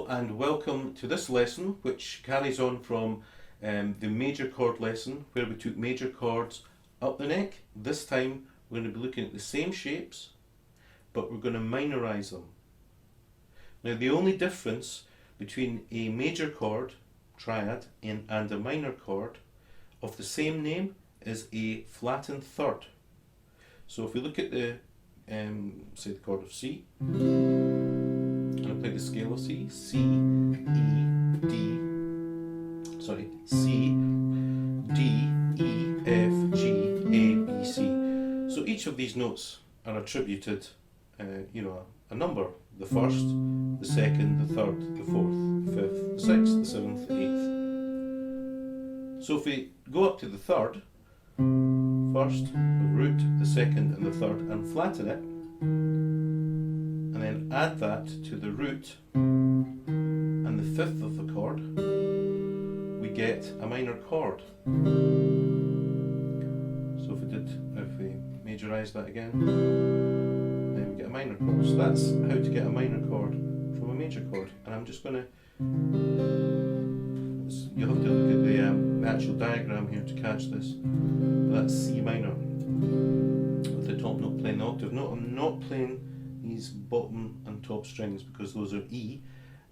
Hello and welcome to this lesson, which carries on from the major chord lesson where we took major chords up the neck. This time we're going to be looking at the same shapes, but we're going to minorize them. Now the only difference between a major chord, triad, and a minor chord of the same name is a flattened third. So if we look at the say the chord of C, and I play the scale of C, C, D, E, F, G, A, B, C. So each of these notes are attributed, a number: the first, the second, the third, the fourth, the fifth, the sixth, the seventh, the eighth. So if we go up to the third, first, the root, the second, and the third, and flatten it, and then add that to the root and the fifth of the chord, we get a minor chord. So if we majorize that again, then we get a minor chord. So that's how to get a minor chord from a major chord. And I'm just going to, you'll have to look at the actual diagram here to catch this. But that's C minor with the top note playing the octave note. I'm not playing these bottom and top strings because those are E,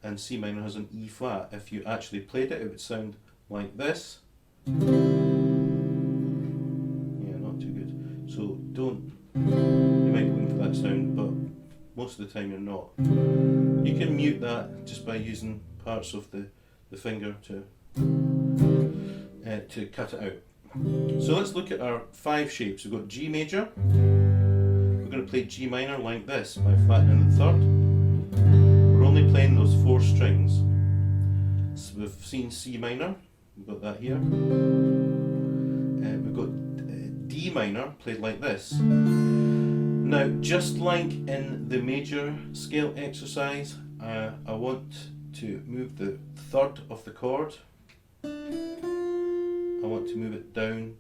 and C minor has an E flat. If you actually played it, it would sound like this. Yeah, not too good. So you might be going for that sound, but most of the time you're not. You can mute that just by using parts of the finger to cut it out. So let's look at our 5 shapes. We've got G major. We're going to play G minor like this by flattening the third. We're only playing those 4 strings. So we've seen C minor, we've got that here. We've got D minor played like this. Now, just like in the major scale exercise, I want to move the third of the chord. I want to move it down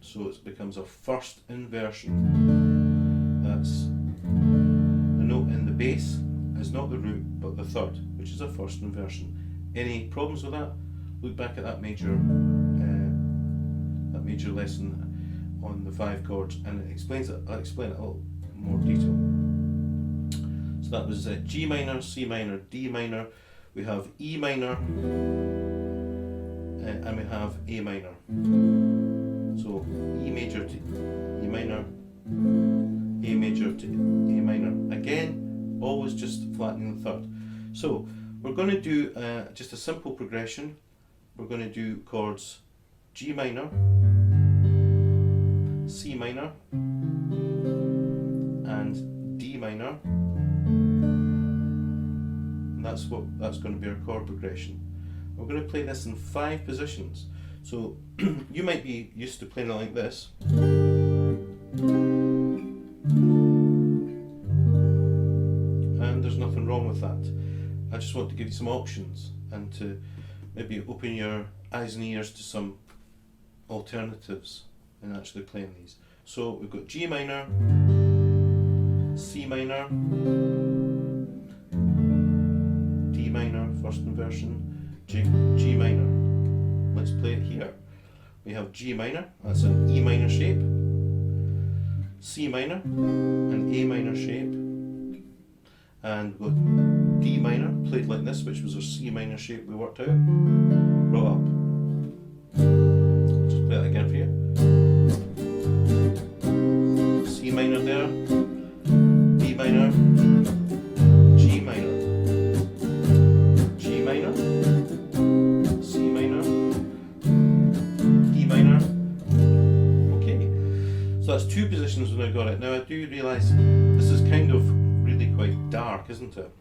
so it becomes a first inversion. That's the note in the bass is not the root but the third, which is a first inversion. Any problems with that? Look back at that major lesson on the 5 chords, and it explains it. I'll explain it in a little more detail. So that was G minor, C minor, D minor. We have E minor, and we have A minor. So E major to E minor, A major to A minor. Again, always just flattening the third. So we're going to do just a simple progression. We're going to do chords G minor, C minor, and D minor. And that's going to be our chord progression. We're going to play this in 5 positions. So you might be used to playing it like this. And there's nothing wrong with that. I just want to give you some options and to maybe open your eyes and ears to some alternatives in actually playing these. So we've got G minor, C minor, D minor, first inversion, G minor. Let's play it here. We have G minor, that's an E minor shape, C minor, an A minor shape, and we've got D minor played like this, which was our C minor shape we worked out, brought up. Just play that again for you. C minor there, D minor, G minor, G minor, C minor, D minor. Okay, so that's 2 positions when I got it. Now I do realise this is kind of really quite dark, isn't it?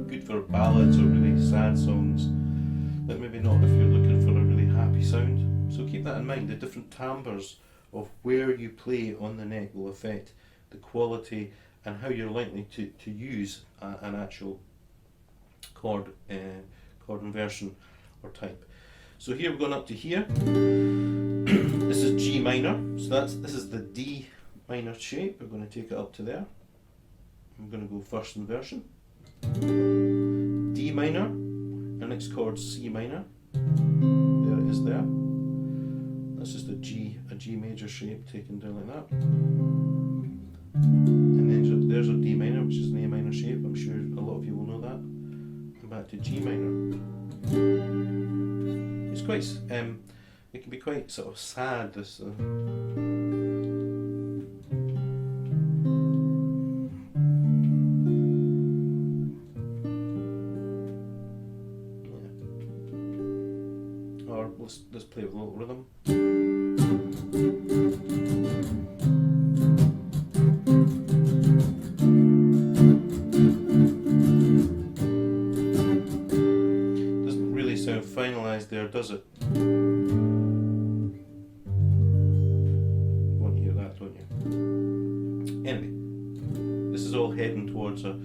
Good for ballads or really sad songs, but maybe not if you're looking for a really happy sound. So keep that in mind. The different timbres of where you play on the neck will affect the quality and how you're likely to use an actual chord inversion or type. So here we're going up to here. This is G minor, so this is the D minor shape. We're going to take it up to there. I'm going to go first inversion. D E minor, our next chord's C minor. There it is there. That's just a G major shape taken down like that. And then there's a D minor, which is an A minor shape. I'm sure a lot of you will know that. And back to G minor. It's quite, it can be quite sort of sad, this. Or let's play with a little rhythm. Doesn't really sound finalised there, does it? You want to hear that, don't you? Anyway, this is all heading towards a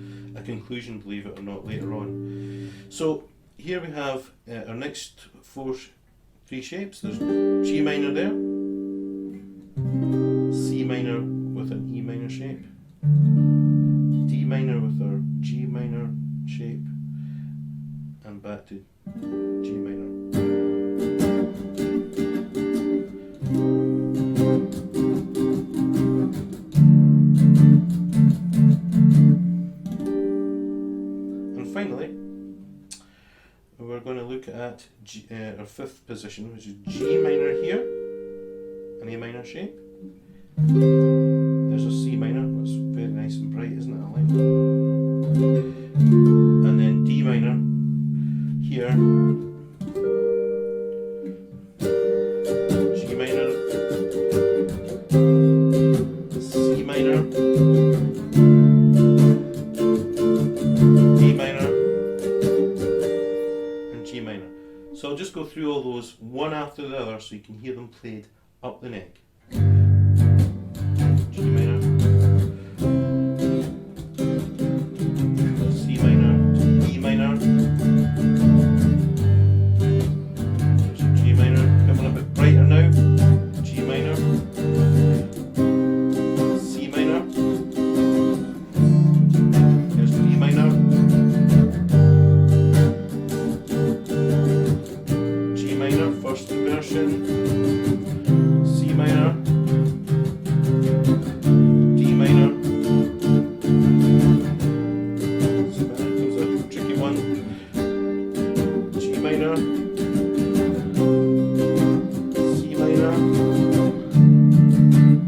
conclusion, believe it or not, later on. So here we have our next three shapes. There's G minor there, C minor with an E minor shape, D minor with our G minor shape, and back to G minor. And finally, we're going to look at our fifth position, which is G minor here, an A minor shape. There's a C minor, that's very nice and bright, isn't it? I like that. And then D minor here, G minor, C minor, A minor, G minor. So I'll just go through all those one after the other so you can hear them played up the neck. G minor, C minor, E minor, there's G minor, coming a bit brighter now, G minor, C minor, there's D minor, first inversion, C minor, D minor, C minor comes a tricky one, G minor, C minor,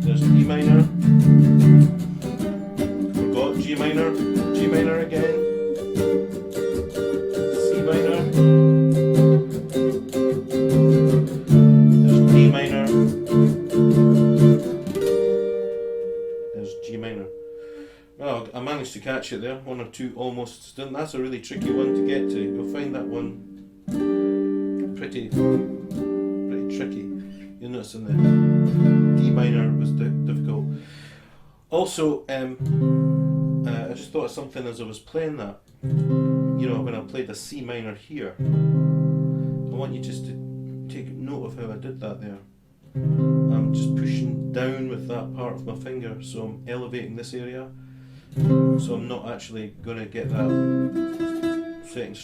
there's D minor, forgot G minor again, C minor, G minor. Well, I managed to catch it there, one or two almost. That's a really tricky one to get to. You'll find that one pretty tricky. You'll notice in the D minor was difficult. Also, I just thought of something as I was playing that. You know, when I played the C minor here, I want you just to take note of how I did that there. I'm just pushing down with that part of my finger, so I'm elevating this area, so I'm not actually going to get that second